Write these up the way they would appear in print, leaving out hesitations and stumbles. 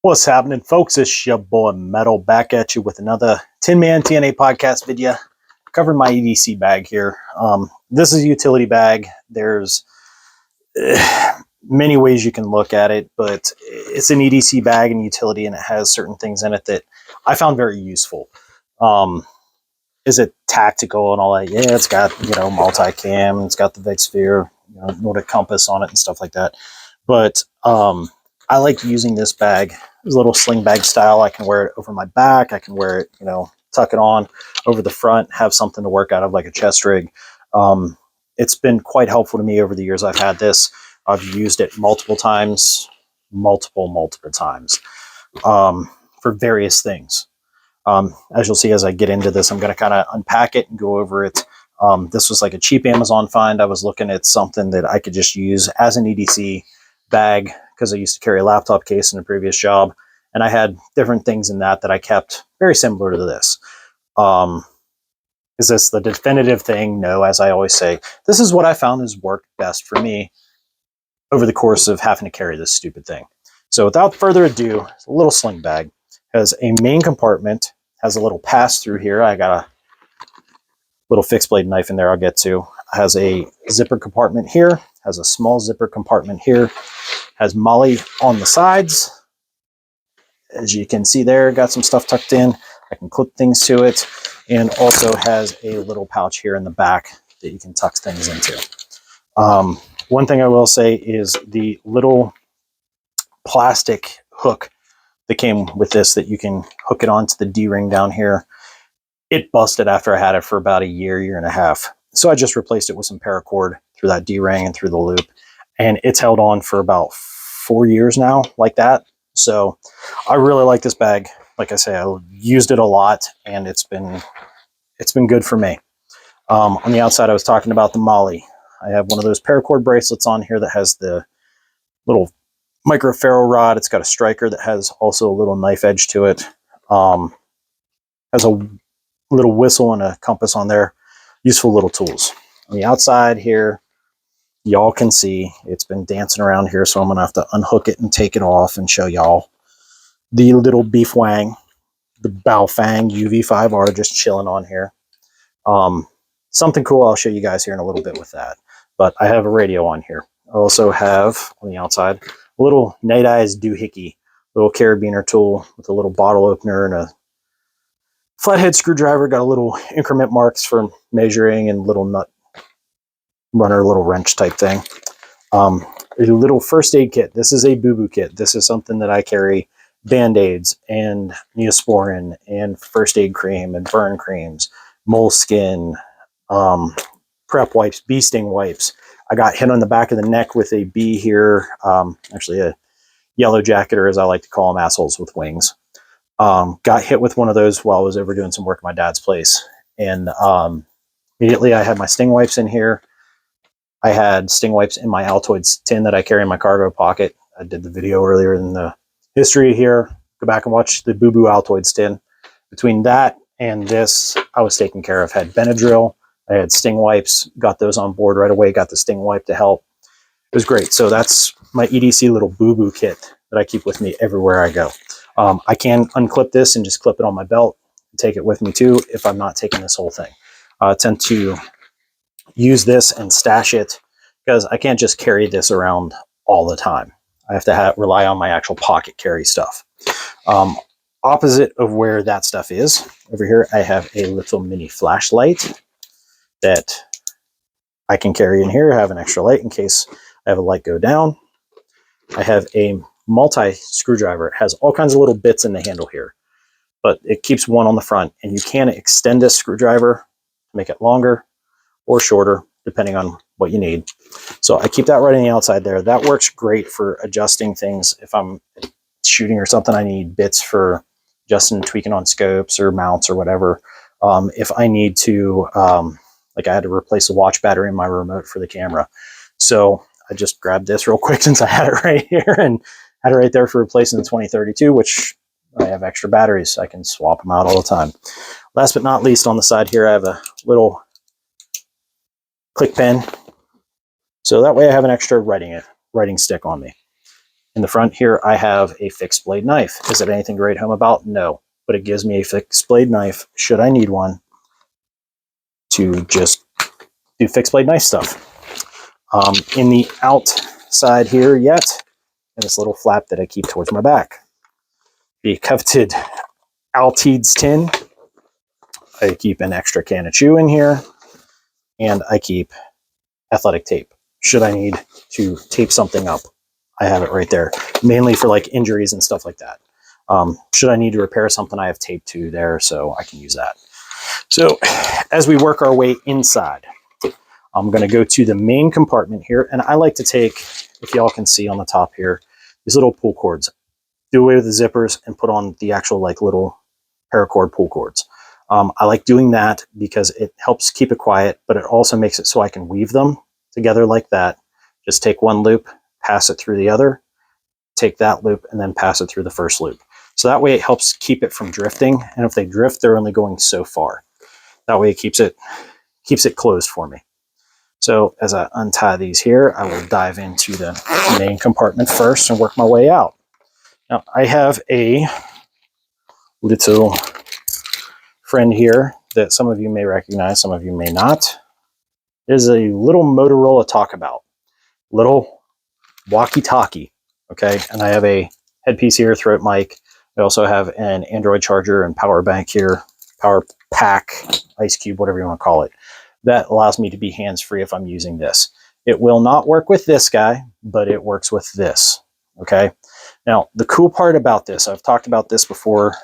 What's happening, folks? It's your boy Metal back at you with another Tin Man TNA podcast video. Covering my EDC bag here. This is a utility bag. There's many ways you can look at it, but it's an EDC bag and utility, and it has certain things in it that I found very useful. Is it tactical and all that? Yeah, it's got multicam, it's got the Vic sphere, Nordic compass on it and stuff like that. But I like using this bag. It's a little sling bag style. I can wear it over my back. I can wear it, tuck it on over the front, have something to work out of like a chest rig. It's been quite helpful to me over the years I've had this. I've used it multiple times, multiple times for various things. As you'll see as I get into this, I'm going to kind of unpack it and go over it. This was like a cheap Amazon find. I was looking at something that I could just use as an EDC bag because I used to carry a laptop case in a previous job, and I had different things in that I kept very similar to this. Is this the definitive thing? No, as I always say, this is what I found has worked best for me over the course of having to carry this stupid thing. So without further ado, it's a little sling bag. Has a main compartment, has a little pass through here. I got a little fixed blade knife in there I'll get to. Has a zipper compartment here, has a small zipper compartment here, has MOLLE on the sides. As you can see there, got some stuff tucked in. I can clip things to it, and also has a little pouch here in the back that you can tuck things into. One thing I will say is the little plastic hook that came with this that you can hook it onto the D-ring down here, it busted after I had it for about a year and a half. So I just replaced it with some paracord through that D-ring and through the loop, and it's held on for about 4 years now like that. So I really like this bag. Like I say, I used it a lot, and it's been good for me. On the outside, I was talking about the MOLLE. I have one of those paracord bracelets on here that has the little micro ferro rod. It's got a striker that has also a little knife edge to it. Has a little whistle and a compass on there. Useful little tools. On the outside here, y'all can see it's been dancing around here, so I'm gonna have to unhook it and take it off and show y'all the little beef wang, the Baofeng UV5R just chilling on here. Something cool I'll show you guys here in a little bit with that. But I have a radio on here. I also have on the outside a little Night Eyes doohickey, little carabiner tool with a little bottle opener and a flathead screwdriver. Got a little increment marks for measuring and little nut runner, little wrench type thing. A little first aid kit. This is a boo-boo kit. This is something that I carry Band-Aids and Neosporin and first aid cream and burn creams, moleskin, prep wipes, bee sting wipes. I got hit on the back of the neck with a bee here, actually a yellow jacketer, as I like to call them, assholes with wings. Got hit with one of those while I was over doing some work at my dad's place. And immediately I had my sting wipes in here. I had sting wipes in my Altoids tin that I carry in my cargo pocket. I did the video earlier in the history here. Go back and watch the Boo Boo Altoids tin. Between that and this, I was taken care of. Had Benadryl. I had sting wipes. Got those on board right away. Got the sting wipe to help. It was great. So that's my EDC little Boo Boo kit that I keep with me everywhere I go. I can unclip this and just clip it on my belt and take it with me too if I'm not taking this whole thing. I tend to use this and stash it because I can't just carry this around all the time. I have to rely on my actual pocket carry stuff. Opposite of where that stuff is, over here I have a little mini flashlight that I can carry in here. I have an extra light in case I have a light go down. I have a multi-screwdriver. It has all kinds of little bits in the handle here, but it keeps one on the front, and you can extend this screwdriver to make it longer or shorter, depending on what you need. So I keep that right on the outside there. That works great for adjusting things. If I'm shooting or something, I need bits for adjusting and tweaking on scopes or mounts or whatever. If I need to, like I had to replace the watch battery in my remote for the camera. So I just grabbed this real quick since I had it right here and had it right there for replacing the 2032, which I have extra batteries. So I can swap them out all the time. Last but not least, on the side here, I have a little click pen. So that way I have an extra writing stick on me. In the front here, I have a fixed blade knife. Is it anything to write home about? No, but it gives me a fixed blade knife should I need one to just do fixed blade knife stuff. In the outside here yet, and this little flap that I keep towards my back, the coveted Altides tin. I keep an extra can of chew in here, and I keep athletic tape. Should I need to tape something up, I have it right there, mainly for like injuries and stuff like that. Should I need to repair something, I have tape too there, so I can use that. So as we work our way inside, I'm going to go to the main compartment here, and I like to take, if y'all can see on the top here, these little pull cords, do away with the zippers and put on the actual like little paracord pull cords. I like doing that because it helps keep it quiet, but it also makes it so I can weave them together like that. Just take one loop, pass it through the other, take that loop, and then pass it through the first loop. So that way it helps keep it from drifting, and if they drift, they're only going so far. That way it keeps it closed for me. So as I untie these here, I will dive into the main compartment first and work my way out. Now I have a little friend here that some of you may recognize, some of you may not. Is a little Motorola Talkabout, little walkie-talkie, okay? And I have a headpiece here, throat mic. I also have an Android charger and power bank here, power pack, ice cube, whatever you want to call it. That allows me to be hands-free if I'm using this. It will not work with this guy, but it works with this, okay? Now, the cool part about this, I've talked about this before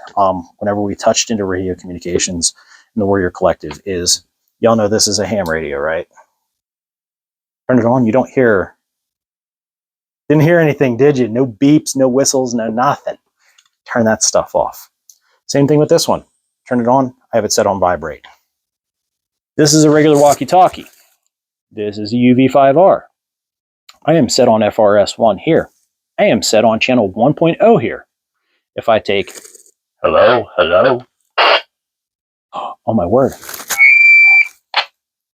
whenever we touched into radio communications in the Warrior Collective, is y'all know this is a ham radio, right? Turn it on, you don't hear, didn't hear anything, did you? No beeps, no whistles, no nothing. Turn that stuff off. Same thing with this one. Turn it on, I have it set on vibrate. This is a regular walkie-talkie. This is a UV5R. I am set on FRS1 here. I am set on channel 1.0 here. If I take, hello, hello. Oh my word.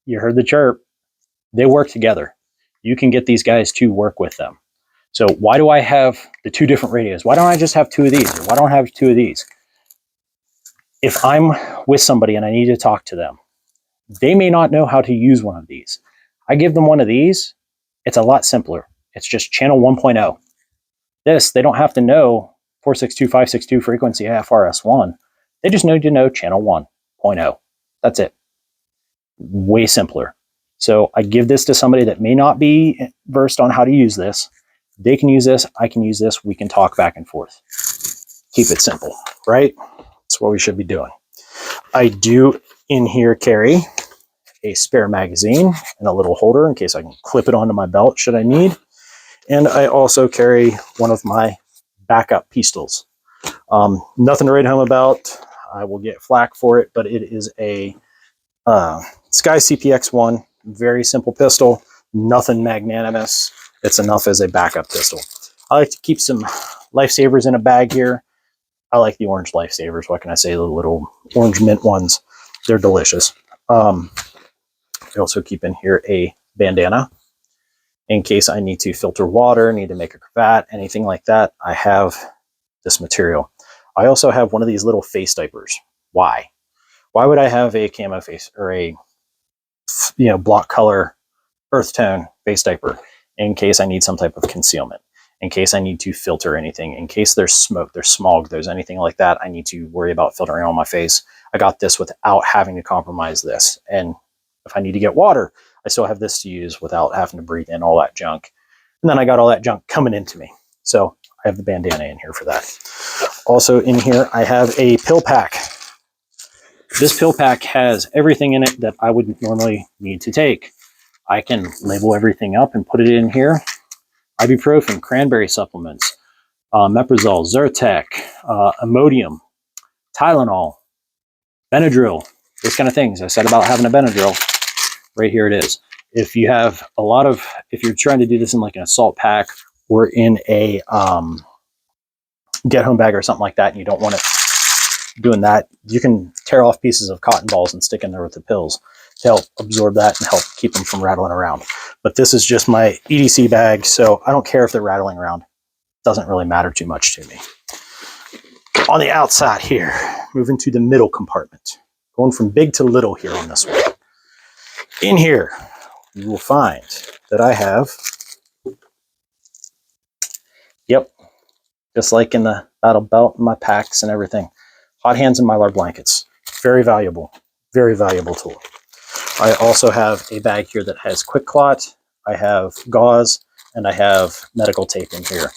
You heard the chirp. They work together. You can get these guys to work with them. So why do I have the two different radios? Why don't I just have two of these? Or why don't I have two of these? If I'm with somebody and I need to talk to them, they may not know how to use one of these. I give them one of these. It's a lot simpler. It's just channel 1.0. This, they don't have to know 462, 562 frequency FRS1. They just need to know channel 1.0. That's it. Way simpler. So I give this to somebody that may not be versed on how to use this. They can use this. I can use this. We can talk back and forth. Keep it simple, right? That's what we should be doing. I do in here carry a spare magazine and a little holder in case I can clip it onto my belt should I need. And I also carry one of my backup pistols. Nothing to write home about. I will get flack for it, but it is a Sky CPX-1, very simple pistol, nothing magnanimous. It's enough as a backup pistol. I like to keep some lifesavers in a bag here. I like the orange lifesavers. What can I say? The little orange mint ones. They're delicious. I also keep in here a bandana in case I need to filter water, need to make a cravat, anything like that. I have this material. I also have one of these little face diapers. Why? Why would I have a camo face or a block color earth tone face diaper? In case I need some type of concealment, in case I need to filter anything, in case there's smoke, there's smog, there's anything like that I need to worry about filtering on my face. I got this without having to compromise this. And if I need to get water, I still have this to use without having to breathe in all that junk. And then I got all that junk coming into me. So I have the bandana in here for that. Also in here, I have a pill pack. This pill pack has everything in it that I would normally need to take. I can label everything up and put it in here. Ibuprofen, cranberry supplements, Meprazole, Zyrtec, Imodium, Tylenol, Benadryl, those kind of things. I said about having a Benadryl. Right here it is. If you have if you're trying to do this in like an assault pack or in a get home bag or something like that, and you don't want it doing that, you can tear off pieces of cotton balls and stick in there with the pills to help absorb that and help keep them from rattling around. But this is just my EDC bag, so I don't care if they're rattling around. doesn't really matter too much to me. On the outside here, moving to the middle compartment, going from big to little here on this one. In here, you will find that I have, yep, just like in the battle belt, my packs and everything, hot hands and Mylar blankets. Very valuable tool. I also have a bag here that has quick clot, I have gauze, and I have medical tape in here.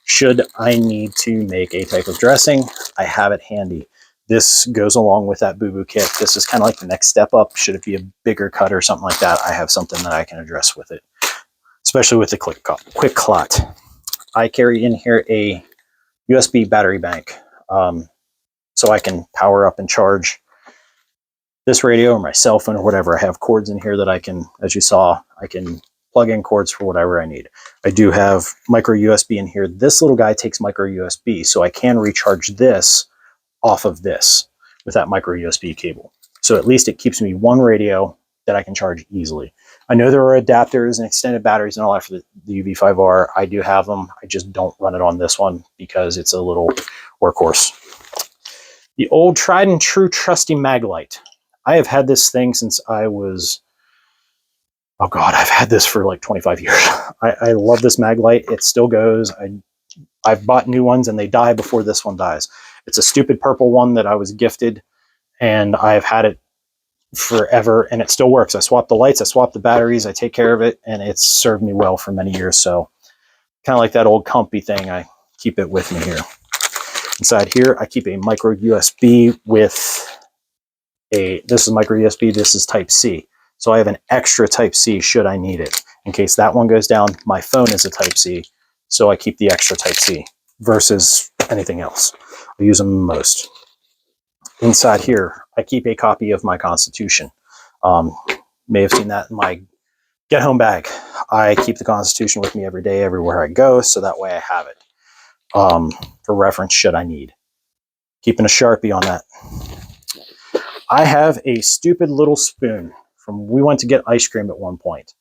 Should I need to make a type of dressing, I have it handy. This goes along with that boo-boo kit. This is kind of like the next step up. Should it be a bigger cut or something like that, I have something that I can address with it, especially with the quick clot. I carry in here a USB battery bank, so I can power up and charge this radio or my cell phone or whatever. I have cords in here that I can, as you saw, I can plug in cords for whatever I need. I do have micro USB in here. This little guy takes micro USB, so I can recharge this off of this with that micro USB cable. So at least it keeps me one radio that I can charge easily. I know there are adapters and extended batteries and all that for the UV5R. I do have them. I just don't run it on this one because it's a little workhorse. The old tried and true trusty Maglite. I have had this thing since I was, oh God, I've had this for like 25 years. I love this Maglite. It still goes. I've bought new ones and they die before this one dies. It's a stupid purple one that I was gifted, and I've had it forever and it still works. I swap the lights, I swap the batteries, I take care of it, and it's served me well for many years. So kind of like that old comfy thing, I keep it with me here. Inside here, I keep a micro USB with this is micro USB, this is type C. So I have an extra type C should I need it. In case that one goes down, my phone is a type C. So I keep the extra type C versus anything else. I use them most. Inside here, I keep a copy of my Constitution. May have seen that in my get home bag. I keep the Constitution with me every day, everywhere I go, so that way I have it for reference should I need. Keeping a Sharpie on that. I have a stupid little spoon from, we went to get ice cream at one point.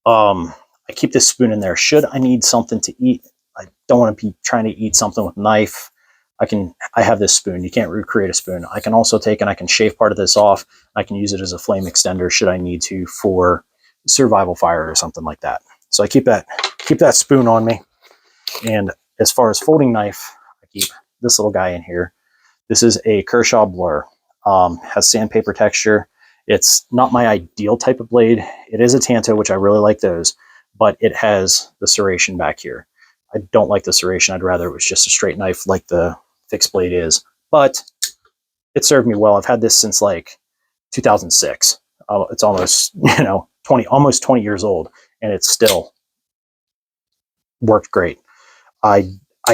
I keep this spoon in there. Should I need something to eat, I don't want to be trying to eat something with a knife, I have this spoon. You can't recreate a spoon. I can also take and I can shave part of this off. I can use it as a flame extender should I need to for survival fire or something like that. So I keep that spoon on me. And as far as folding knife, I keep this little guy in here. This is a Kershaw Blur. Has sandpaper texture. It's not my ideal type of blade. It is a Tanto, which I really like those, but it has the serration back here. I don't like the serration. I'd rather it was just a straight knife like the fixed blade is, but it served me well. I've had this since like 2006. It's almost, almost 20 years old, and it's still worked great. I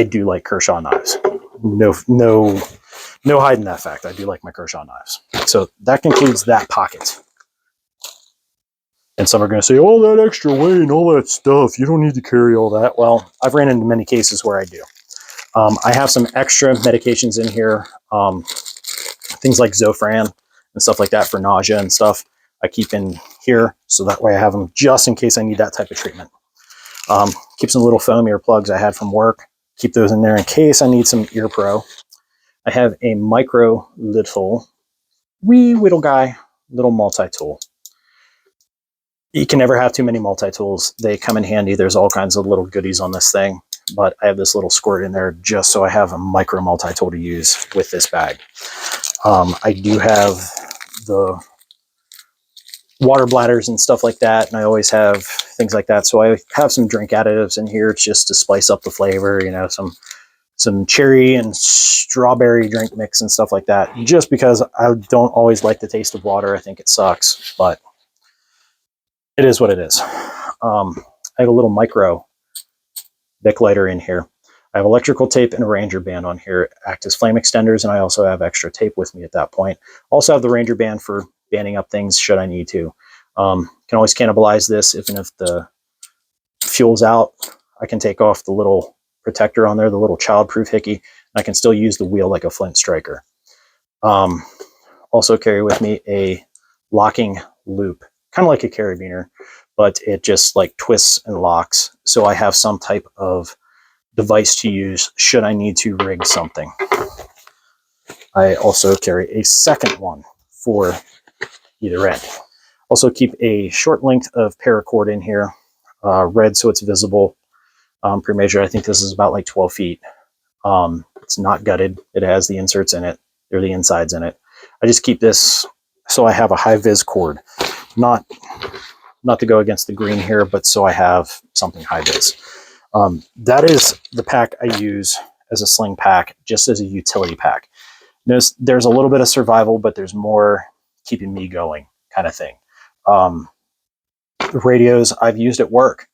do like Kershaw knives. No hiding that fact. I do like my Kershaw knives. So that concludes that pocket. And some are going to say, all that extra weight and all that stuff, you don't need to carry all that. Well, I've ran into many cases where I do. I have some extra medications in here, things like Zofran and stuff like that for nausea and stuff. I keep in here, so that way I have them just in case I need that type of treatment. Keep some little foam earplugs I had from work. Keep those in there in case I need some ear pro. I have a micro little wee little guy, little multi-tool. You can never have too many multi-tools. They come in handy. There's all kinds of little goodies on this thing, but I have this little squirt in there just so I have a micro multi-tool to use with this bag. I do have the water bladders and stuff like that, and I always have things like that. So I have some drink additives in here just to spice up the flavor, some cherry and strawberry drink mix and stuff like that, just because I don't always like the taste of water. I think it sucks, but it is what it is. I have a little micro Bic lighter in here. I have electrical tape and a Ranger band on here, act as flame extenders, and I also have extra tape with me at that point. Also have the Ranger band for banding up things should I need to. Can always cannibalize this, even if the fuel's out. I can take off the little protector on there, the little child-proof hickey, and I can still use the wheel like a flint striker. Also carry with me a locking loop, kind of like a carabiner, but it just like twists and locks. So I have some type of device to use should I need to rig something. I also carry a second one for either end. Also keep a short length of paracord in here, red so it's visible. Pre-measured, I think this is about like 12 feet. It's not gutted. It has the inserts in it, or the insides in it. I just keep this so I have a high vis cord, not to go against the green here, but so I have something high vis. That is the pack I use as a sling pack, just as a utility pack. Notice there's a little bit of survival, but there's more keeping me going kind of thing. Radios I've used at work.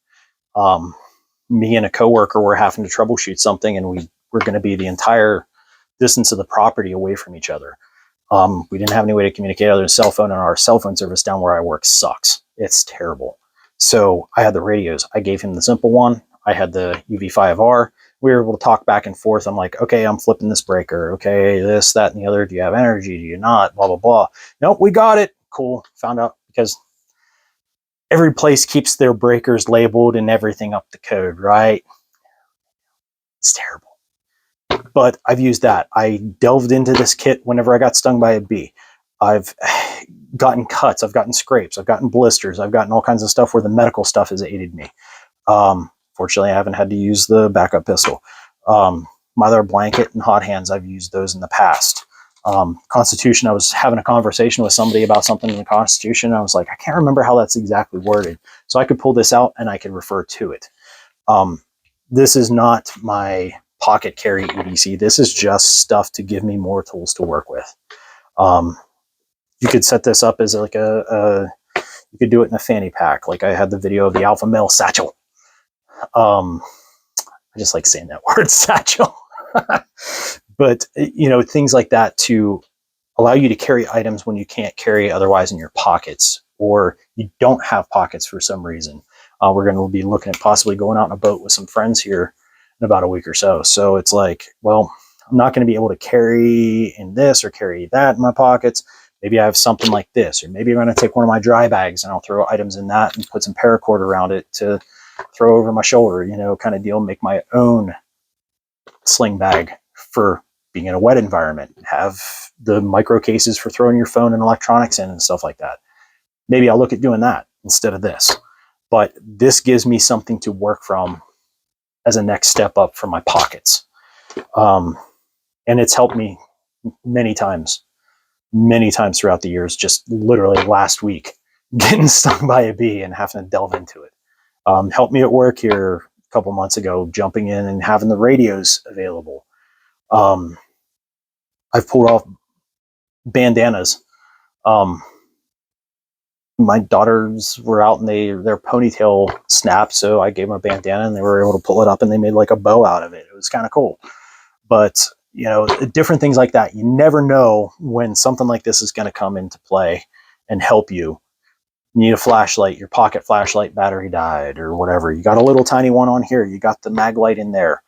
Me and a coworker were having to troubleshoot something, and we were going to be the entire distance of the property away from each other. We didn't have any way to communicate other than cell phone, and our cell phone service down where I work sucks. It's terrible. So I had the radios. I gave him the simple one. I had the UV5R. We were able to talk back and forth. I'm like, okay, I'm flipping this breaker. Okay, this, that, and the other. Do you have energy? Do you not? Blah, blah, blah. Nope, we got it. Cool. Found out because every place keeps their breakers labeled and everything up to code, right? It's terrible. But I've used that. I delved into this kit whenever I got stung by a bee. I've gotten cuts. I've gotten scrapes. I've gotten blisters. I've gotten all kinds of stuff where the medical stuff has aided me. Fortunately, I haven't had to use the backup pistol. My other blanket and hot hands, I've used those in the past. Constitution, I was having a conversation with somebody about something in the Constitution. And I was like, I can't remember how that's exactly worded. So I could pull this out and I could refer to it. This is not my pocket carry EDC. This is just stuff to give me more tools to work with. You could set this up as like you could do it in a fanny pack. Like I had the video of the alpha male satchel. I just like saying that word, satchel. But, you know, things like that to allow you to carry items when you can't carry otherwise in your pockets, or you don't have pockets for some reason. We're going to be looking at possibly going out on a boat with some friends here in about a week or so. So it's like, well, I'm not going to be able to carry in this or carry that in my pockets. Maybe I have something like this, or maybe I'm going to take one of my dry bags and I'll throw items in that and put some paracord around it to throw over my shoulder, you know, kind of deal, make my own sling bag for being in a wet environment, have the micro cases for throwing your phone and electronics in and stuff like that. Maybe I'll look at doing that instead of this. But this gives me something to work from as a next step up for my pockets. And it's helped me many times throughout the years, just literally last week, getting stung by a bee and having to delve into it. Helped me at work here a couple months ago, jumping in and having the radios available. I've pulled off bandanas. My daughters were out and their ponytail snapped, so I gave them a bandana and they were able to pull it up and they made like a bow out of it. It was kind of cool. But, you know, different things like that. You never know when something like this is going to come into play and help you. You need a flashlight, your pocket flashlight battery died or whatever. You got a little tiny one on here. You got the mag light in there.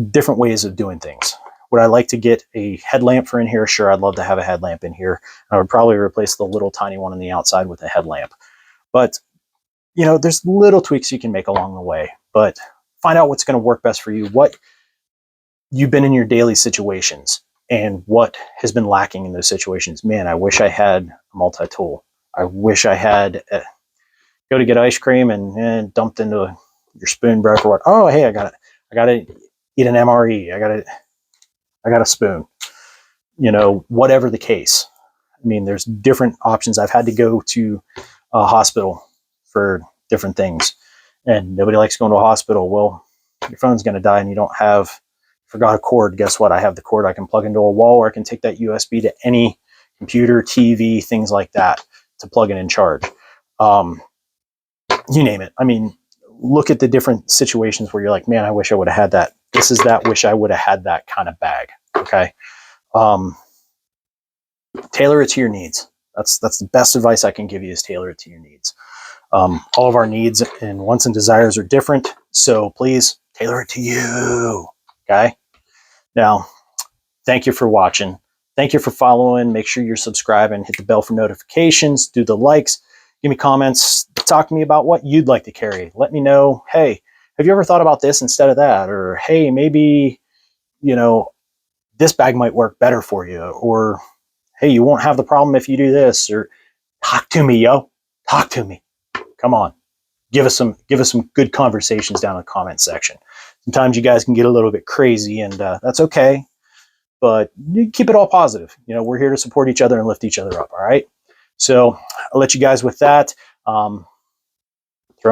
Different ways of doing things. Would I like to get a headlamp for in here? Sure, I'd love to have a headlamp in here. I would probably replace the little tiny one on the outside with a headlamp. But, you know, there's little tweaks you can make along the way. But find out what's going to work best for you, what you've been in your daily situations, and what has been lacking in those situations. Man, I wish I had a multi-tool. I wish I had go to get ice cream and dumped into your spoon broke or what. Oh, hey, I got to eat an MRE. I got a spoon, you know, whatever the case. I mean, there's different options. I've had to go to a hospital for different things, and nobody likes going to a hospital. Well, your phone's going to die and you forgot a cord. Guess what? I have the cord I can plug into a wall, or I can take that USB to any computer, TV, things like that to plug it in charge. You name it. I mean, look at the different situations where you're like, man, I wish I would have had that. This is that wish I would have had that kind of bag. Okay. Tailor it to your needs. That's the best advice I can give you, is tailor it to your needs. All of our needs and wants and desires are different. So please tailor it to you. Okay. Now, thank you for watching. Thank you for following. Make sure you're subscribing, hit the bell for notifications, do the likes, give me comments, talk to me about what you'd like to carry. Let me know, hey, have you ever thought about this instead of that? Or, hey, maybe, you know, this bag might work better for you. Or, hey, you won't have the problem if you do this. Or talk to me, yo. Talk to me. Come on. Give us some good conversations down in the comment section. Sometimes you guys can get a little bit crazy, and that's okay. But keep it all positive. You know, we're here to support each other and lift each other up. All right. So I'll let you guys with that. Throw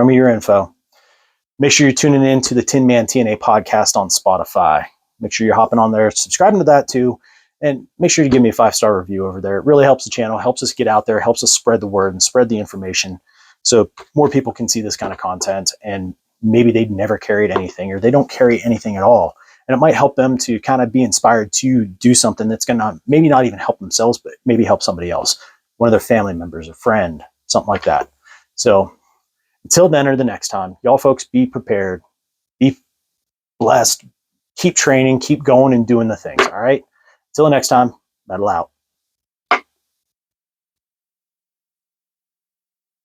me your info. Make sure you're tuning in to the Tin Man TNA podcast on Spotify. Make sure you're hopping on there, subscribing to that too, and make sure to give me a 5-star review over there. It really helps the channel, helps us get out there, helps us spread the word and spread the information so more people can see this kind of content, and maybe they've never carried anything or they don't carry anything at all. And it might help them to kind of be inspired to do something that's going to maybe not even help themselves, but maybe help somebody else, one of their family members, a friend, something like that. So until then or the next time, y'all folks be prepared, be blessed, keep training, keep going and doing the things. All right. Until the next time, metal out.